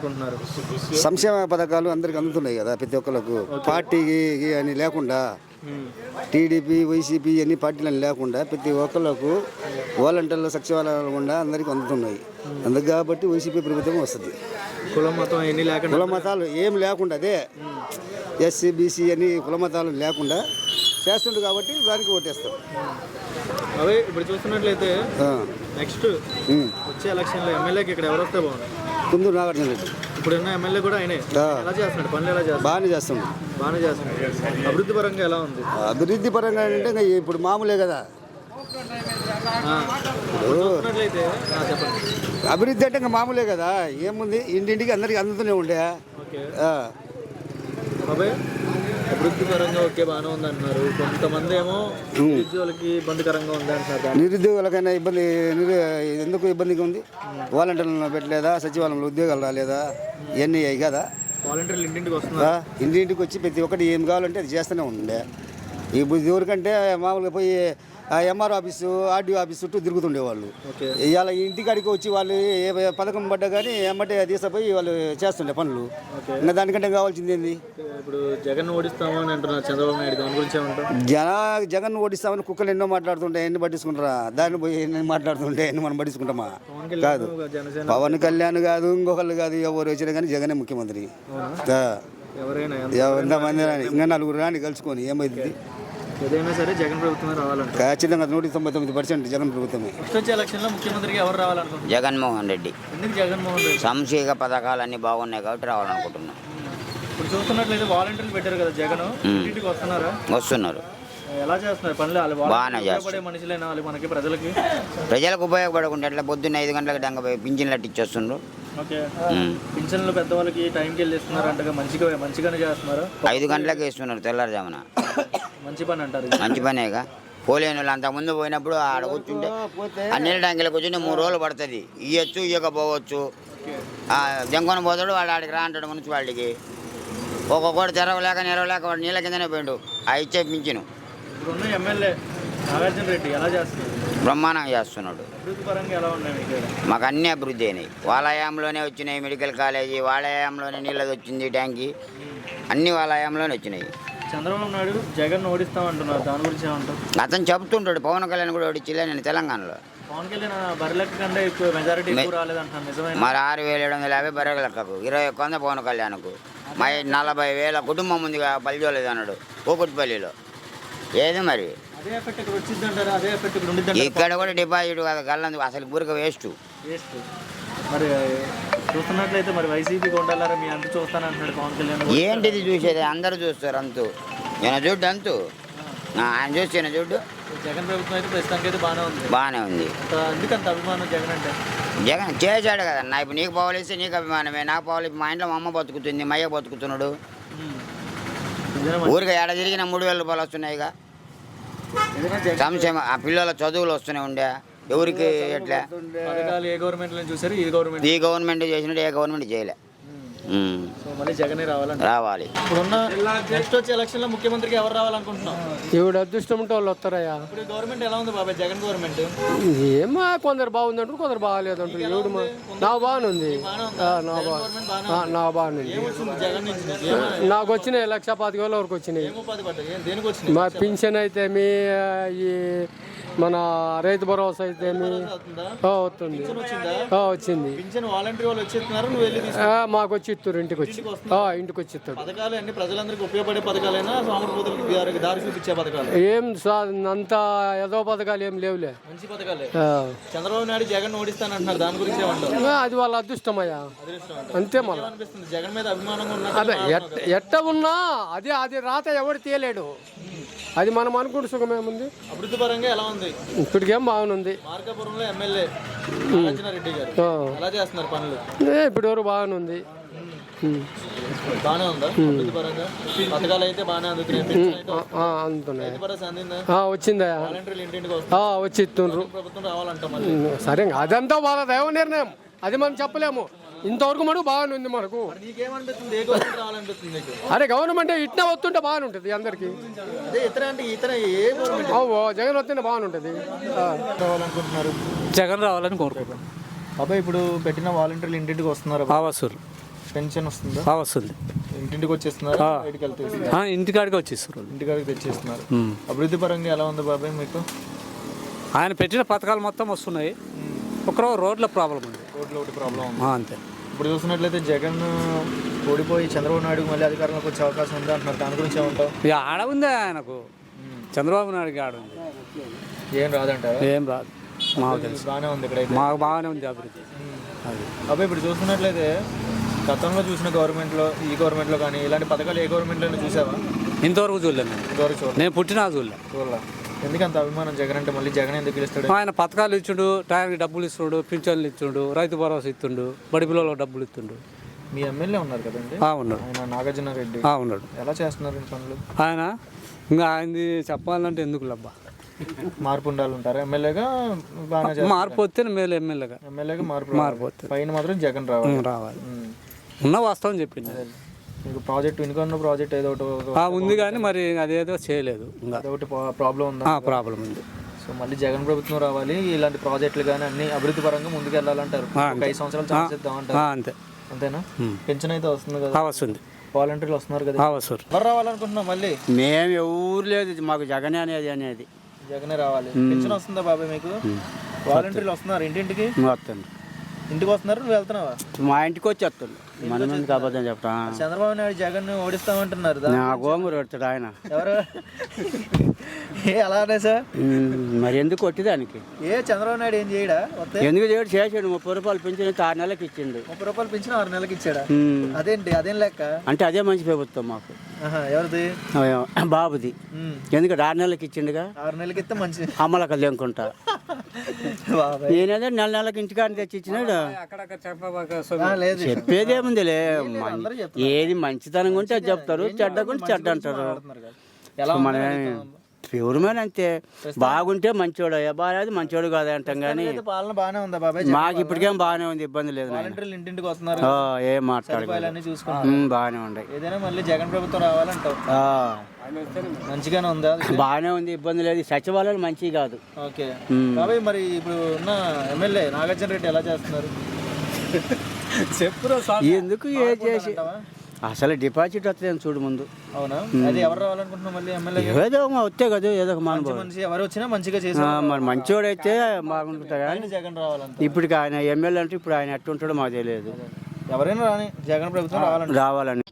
రావాలనుకుంటున్నారు? సంక్షేమ పథకాలు అందరికి అందుతున్నాయి కదా ప్రతి ఒక్కరికి. పార్టీకి అని లేకుండా టీడీపీ వైసీపీ అన్ని పార్టీలను లేకుండా ప్రతి ఒక్కరికి వాలంటీర్లు సచివాలయాలు కూడా అందరికీ అందుతున్నాయి. అందుకు కాబట్టి వైసీపీ ప్రభుత్వం వస్తుంది. కులం మతం ఎన్ని లేకుండా, కుల మతాలు ఏం లేకుండా అదే ఎస్సీ బీసీ అని కుల మతాలు లేకుండా చేస్తుండ్రు కాబట్టి దానికి ఓటేస్తాం. అవే ఇప్పుడు చూస్తున్నట్లయితే నెక్స్ట్ వచ్చే ఎలక్షన్లో ఎమ్మెల్యేకి ఇక్కడ ఎవరు వస్తే బాగుంది? కుందూరు నాగార్జున రెడ్డి ఇప్పుడున్న ఎమ్మెల్యే కూడా ఆయనే. ఎలా చేస్తున్నాడు పనులు? ఎలా చేస్తున్నాడు? బాగానే చేస్తుండ్రు. బాగానే చేస్తున్నాడు. అభివృద్ధి పరంగా ఎలా ఉంది? అభివృద్ధి పరంగా అంటే ఇంకా ఇప్పుడు మామూలే కదా. చూస్తున్నట్లయితే చెప్పండి. అభివృద్ధి అంటే ఇంకా మామూలే కదా, ఏముంది ఇంటింటికి అందరికి అందుతూనే ఉండే. ఓకే బాబాయ్, అభివృద్ధి పరంగా ఓకే బాగానే ఉంది అంటున్నారు. కొంతమంది ఏమో నిరుద్యోగులకి ఇబ్బందికరంగా ఉంది అంటున్నారు. నిరుద్యోగులకైనా ఇబ్బంది ఎందుకు ఇబ్బందిగా ఉంది? వాలంటీర్లను పెట్టలేదా? సచివాలయంలో ఉద్యోగాలు రాలేదా? ఇవన్నీ అయ్యి కదా. వాలంటీర్లు ఇంటింటికి వస్తున్నారా? ఇంటింటికి వచ్చి ప్రతి ఒక్కటి ఏం కావాలంటే అది చేస్తూనే ఉండే. ఇప్పుడు ఎవరికంటే మామూలుగా పోయి ఎంఆర్ ఆఫీసు ఆర్డీఓ ఆఫీస్ చుట్టూ తిరుగుతుండేవాళ్ళు. ఇవాళ ఇంటికాడికి వచ్చి వాళ్ళు ఏ పథకం పడ్డా కానీ ఎమ్మటే తీసుకుపోయి వాళ్ళు చేస్తుండే పనులు. ఇంకా దానికంటే కావాల్సింది ఏంది? ఇప్పుడు జగన్ ఓడిస్తామని అంటున్నారు చంద్రబాబు నాయుడు, దాని గురించి జగన్ ఓడిస్తామని కుక్కలు ఎన్నో మాట్లాడుతుంటే ఎన్ని పట్టించుకుంటారా? దాన్ని పోయి ఎన్ని మాట్లాడుతుంటే ఎన్ని మనం పట్టించుకుంటామా? కాదు, పవన్ కళ్యాణ్ కాదు, ఇంకొకళ్ళు కాదు, ఎవరు వచ్చినా కానీ జగనే ముఖ్యమంత్రి. ఎంతమంది రాని ఇంకా నలుగురు రాని కలుసుకొని ఏమైంది? ఏదైనా సరే జగన్ ప్రభుత్వమే రావాలంట. ఖచ్చితంగా 199% జగన్ ప్రభుత్వమే. వచ్చే ఎలక్షన్లో ముఖ్యమంత్రికి ఎవరు రావాలనుకుంటున్నారు? జగన్మోహన్ రెడ్డి. ఎందుకు జగన్మోహన్ రెడ్డి? సంక్షేమ పథకాలన్నీ బాగున్నాయి కాబట్టి రావాలనుకుంటున్నాం. ఇప్పుడు చూస్తున్నట్లయితే వాలంటీర్లు పెట్టారు కదా జగన్, ఇంటికి వస్తున్నారా? వస్తున్నారు. ఎలా చేస్తున్నారు పనులు? బాగానే చేస్తారు. మనుషులైనా మనకి ప్రజలకు ఉపయోగపడకుండా ఎట్లా పొద్దున్న 5 గంటలకు డంగ పింఛన్లు అట్టిచ్చేస్తుండ్రు. ఓకే, పింఛన్లు పెద్దవాళ్ళకి టైంకి వెళ్ళిస్తున్నారు అంటగా, మంచిగానే చేస్తున్నారు. 5 గంటలకు వేస్తున్నారు తెల్లారుజామున. మంచి పని అంటారు. మంచి పనేగా. పోలేని వాళ్ళు అంతకుముందు పోయినప్పుడు ఆడ కూర్చుంటే ఆ నీళ్ళ ట్యాంకులో కూర్చుంటే 3 రోజులు పడుతుంది. ఇవ్వచ్చు ఇవ్వకపోవచ్చు. జంకొని పోతాడు వాడు ఆడికి రా అంటాడు మున్సిపాలిటీకి. ఒక్కొక్కటి తెరవలేక నెరవలేక వాడు నీళ్ళ కిందనే పోయిండు. ఆ ఇచ్చే పింఛను. ఇప్పుడున్న ఎమ్మెల్యే నాగార్జున రెడ్డి ఎలా చేస్తున్నారు? బ్రహ్మాండంగా చేస్తున్నాడు. అభివృద్ధి పరంగా ఎలా ఉన్నాయి? మాకు అన్నీ అభివృద్ధి అయినాయి. వాళ్ళ హయాంలోనే వచ్చినాయి మెడికల్ కాలేజీ, వాళ్ళ హయాంలోనే నీళ్ళది వచ్చింది ట్యాంకి, అన్ని వాళ్ళ హయాంలోనే వచ్చినాయి. చంద్రబాబు నాయుడు జగన్ ఓడిస్తామంటున్నారు, దాని గురించి ఏమంటారు? అతను చెబుతుంటాడు పవన్ కళ్యాణ్ కూడా ఓడించలే నేను తెలంగాణలో. పవన్ కళ్యాణ్ బరిలెక్క కంటే ఎక్కువ మెజారిటీ రాలేదంటారు, నిజమైన? మరి 6750 బర్రెల లెక్కకు 21 పవన్ కళ్యాణ్కు. మా 40,000 కుటుంబం ముందుగా పలిచోలేదు అన్నాడు కూకట్పల్లిలో. ఏది మరి అదే ఎఫెక్ట్ ఇక్కడ వచ్చిందంటారా? అదే ఎఫెక్ట్ ఇక్కడ ఉండిద్ది? ఇక్కడ కూడా డిపాజిట్ కాదు గల్లందుకు అసలు ఊరికి వేస్ట్. మరి చూస్తున్నట్లయితే మరి వైసీపీకి ఉండాలారా? మీ అంత చూస్తానంటున్నాడు పవన్ కళ్యాణ్. ఏంటిది చూసేది? అందరూ చూస్తారు అంతు. నేను చూడ్డు అంతు, ఆయన చూస్తే చూడ్డు. జగన్ ప్రభుత్వం అయితే ప్రస్తుతానికి అయితే బాగానే ఉంది. ఎందుకంత అభిమానం జగన్ అంటే? జగన్ చేశాడు కదన్నా. ఇప్పుడు నీకు పవలిస్తే నీకు అభిమానమే, నాకు పవలి మా ఇంట్లో మా అమ్మ బతుకుతుంది, మా అయ్య బతుకుతున్నాడు. ఊరికి ఏడ తిరిగిన 3,000 రూపాయలు వస్తున్నాయిగా. సంక్షేమ ఆ పిల్లల చదువులు వస్తూనే ఉండే. ఎవరికి ఎట్లా? ఏ గవర్నమెంట్ చూసారు? ఈ గవర్నమెంట్ చేసినట్టు ఏ గవర్నమెంట్ చేయలే. రావాలి. ఇప్పుడున్న నెక్స్ట్ వచ్చే ఎలక్షన్ లో ముఖ్యమంత్రికి ఎవరు రావాలనుకుంటున్నాం? ఇప్పుడు అదృష్టం ఉంటే వాళ్ళు వస్తారయ్యా. ఇప్పుడు గవర్నమెంట్ ఎలా ఉంది బాబాయ్? జగన్ గవర్నమెంట్ ఏమో కొందరు బాగుంది అంటారు, కొందరు బాగాలేదు అంటారు. ఎవడు నా బాగానుంది, నా బాగానుంది. నాకు వచ్చినాయి 1,25,000 వరకు వచ్చినాయి. మా పింఛన్ అయితే మీ ఈ మన రైతు భరోసా అయితే వస్తుంది, వచ్చింది. మాకు వచ్చి ఇస్తారు, ఇంటికి వచ్చి ఇస్తారు. ప్రజలందరికీ ఉపయోగపడే పథకాలైనా దారి చూపించే పథకాలు ఏం అంత ఏదో పథకాలు ఏం లేవులే. మంచి పథకాలే. చంద్రబాబు నాయుడు జగన్ ఓడిస్తానంటున్నారు, దాని గురించి ఏమంటారు? అది వాళ్ళ అదృష్టమయ్యా, అంతే. మళ్ళీ జగన్ మీద అభిమానంగా అదే ఎట్ట ఉన్నా అది రాత ఎవడు తీయలేడు. అది మనం అనుకుంటే సుఖమేముంది. అభివృద్ధి పరంగా ఎలా ఉంది? ఇప్పటికేం బాగుంది. మార్కాపురంలో ఎమ్మెల్యే నాగార్జున రెడ్డి గారు ఎలా చేస్తున్నారు పనులు? ఇప్పటి వరకు బాగానే ఉంది. బాగానే ఉందా అభివృద్ధి పరంగా? పథకాలు అయితే బాగానే అందుతున్నాయి. వచ్చిందా? వచ్చి ఇస్తుండ్రు. ప్రభుత్వం రావాలంట. సరే, అదంతా వాళ్ళ దైవ నిర్ణయం, అది మనం చెప్పలేము. ఇంతవరకు మనకు బాగానే ఉంది. మనకు అరే గవర్నమెంట్ ఇట్లా వస్తుంటే బాగానే ఉంటుంది అందరికి. జగన్ వస్తుంటే బాగానే ఉంటుంది. జగన్ రావాలని కోరుకుంటున్నాను. అబ్బాయి ఇప్పుడు పెట్టిన వాలంటీర్లు ఇంటింటికి వస్తున్నారు. పెన్షన్ వస్తుందా? వస్తుంది. ఇంటింటికి వచ్చేస్తున్నారు, బయటికి వెళ్తే ఇంటికాడికి వచ్చేస్తారు. ఇంటికాడికి తెచ్చేస్తున్నారు. అభివృద్ధి పరంగా ఎలా ఉంది బాబాయ్ మీకు? ఆయన పెట్టిన పథకాలు మొత్తం వస్తున్నాయి. ఒకరో రోడ్ల ప్రాబ్లం ఉంది. రోడ్లో ఒకటి ప్రాబ్లం ఉంది అంతే. ఇప్పుడు చూసినట్లయితే జగన్ ఓడిపోయి చంద్రబాబు నాయుడు మళ్ళీ అధికారంలోకి వచ్చే అవకాశం ఉంది అంటున్నారు. దాని గురించి ఏమంటావు? ఇక ఆడ ఉంది ఆయనకు, చంద్రబాబు నాయుడుకి ఆడ ఉంది. ఏం రాదంటారా? ఏం రాదు, మాకు తెలుసు. బాగానే ఉంది ఇక్కడ, మాకు బాగానే ఉంది అభివృద్ధి. అబ్బాయి ఇప్పుడు చూస్తున్నట్లయితే గతంలో చూసిన గవర్నమెంట్లో, ఈ గవర్నమెంట్లో కానీ ఇలాంటి పథకాలు ఏ గవర్నమెంట్లోనే చూసావా? ఇంతవరకు చూడలేదు. ఇంతవరకు చూడలేదు. నేను పుట్టినా చూడలే. ఎందుకంత అభిమానం జగన్ అంటే? మళ్ళీ జగన్ ఎందుకు గెలుస్తాడు? ఆయన పథకాలు ఇచ్చుండు, టైంకి డబ్బులు ఇస్తుండు, పింఛన్లు ఇచ్చిండు, రైతు భరోసా ఇస్తుండు, బడి పిల్లలకు డబ్బులు ఇస్తుండు. మీ ఎమ్మెల్యే ఉన్నారు కదండి, ఉన్నాడు. ఆయన నాగార్జున రెడ్డి ఉన్నాడు. ఎలా చేస్తున్నారు పనులు? ఆయన ఇంకా ఆయనది చెప్పాలంటే ఎందుకు లబ్బా, మార్పు ఉండాలంటారా? ఎమ్మెల్యేగా బాగా మార్పు వస్తే మేలు, ఎమ్మెల్యేగా మార్పు వస్తే పైన మాత్రం జగన్ రావాలి. ఉన్న వాస్తవం చెప్పింది. మీకు ప్రాజెక్ట్ వినుకొన్న ప్రాజెక్ట్ ఏదో ఒకటి ఉంది కానీ మరి అదేదో చేయలేదు. అదొకటి ప్రాబ్లం ఉందా? ప్రాబ్లం ఉంది. సో మళ్ళీ జగన్ ప్రభుత్వం రావాలి, ఇలాంటి ప్రాజెక్టులు కానీ అన్ని అభివృద్ధి పరంగా ముందుకు వెళ్ళాలంటారు. 5 సంవత్సరాలు ఛాన్స్ ఇద్దామంటారు. అంతే. అంతేనా? పెన్షన్ అయితే వస్తుంది కదా? వస్తుంది. వాలంటీర్లు వస్తున్నారు కదా? ఎవరు రావాలనుకుంటున్నాం? మళ్ళీ మేము ఎవరు లేదు, మాకు జగనే అనేది జగనే రావాలి. పెన్షన్ వస్తుందా బాబాయ్ మీకు? వాలంటీర్లు వస్తున్నారు ఇంటింటికి? వస్తుంది. ఇంటికి వస్తున్నారు, నువ్వు వెళ్తున్నావా? మా ఇంటికి వచ్చి వస్తుంది. మనం ఎందుకు అబద్ధం చెప్తా? చంద్రబాబు నాయుడు జగన్ ఓడిస్తామంటున్నారు. నా గోంగూర కొడతాడు ఆయన. ఎవరు? అలానే సార్, మరి ఎందుకు కొట్టిదానికి? చంద్రబాబు నాయుడు ఏం చేయడా? ఎందుకు చేయడు? చేసాడు. 30 రూపాయలు పెంచిన 6 నెలలకు ఇచ్చిండు. 30 రూపాయలు పెంచిన 6 నెలలకు ఇచ్చాడా? అదేంటి, అదేం లెక్క? అంటే అదే మంచి ప్రభుత్వం మాకు. ఎవరిది? బాబుది. ఎందుకంటే 6 నెలలకు ఇచ్చిండుగా. 6 నెలలకి ఇస్తే మంచి అమ్మలకి లేకుంటా. నేనేదో నెలకి ఇంటికాడిని తెచ్చి ఇచ్చినాడు. చెప్పేదేముందిలే, ఏది మంచితనంగా ఉంటే అది చెప్తారు, చెడ్డగా చెడ్డ అంటారు. మన ప్యూర్మేన్ అంతే. బాగుంటే మంచోడు, బాగాలేదు మంచోడు కాదు అంటాం. కానీ పాలన బాగానే ఉందా బాబాయ్? మాకు ఇప్పటికేం బాగానే ఉంది, ఇబ్బంది లేదు. ఇంటింటికి వస్తున్నారు, ఏం మాట్లాడాలి, బాగానే ఉన్నాయి. ఏదైనా మళ్ళీ జగన్ ప్రభుత్వం రావాలంటావు? మంచిగానే ఉందా? బాగానే ఉంది, ఇబ్బంది లేదు. సచివాలయాలు మంచివి కాదు. ఓకే బాబాయ్, మరి ఇప్పుడు ఉన్న ఎమ్మెల్యే నాగార్జున రెడ్డి ఎలా చేస్తున్నారు? చెప్పురా ఎందుకు ఏ చేసి అసలు డిపాజిట్ వస్తుంది చూడు ముందు. అవునా? అది ఎవరు రావాలనుకుంటున్నాం మళ్ళీ ఎమ్మెల్యే? ఏదో వస్తే కదా, ఏదో ఒక మనిషి ఎవరు వచ్చినా మంచిగా చేసి మరి మంచోడైతే బాగుంటుంది. కానీ జగన్ రావాలంటే ఇప్పుడు ఆయన ఎమ్మెల్యే అంటే ఇప్పుడు ఆయన ఎట్టుంటాడో మాకు తెలియదు. ఎవరైనా రాని జగన్ ప్రభుత్వం రావాలని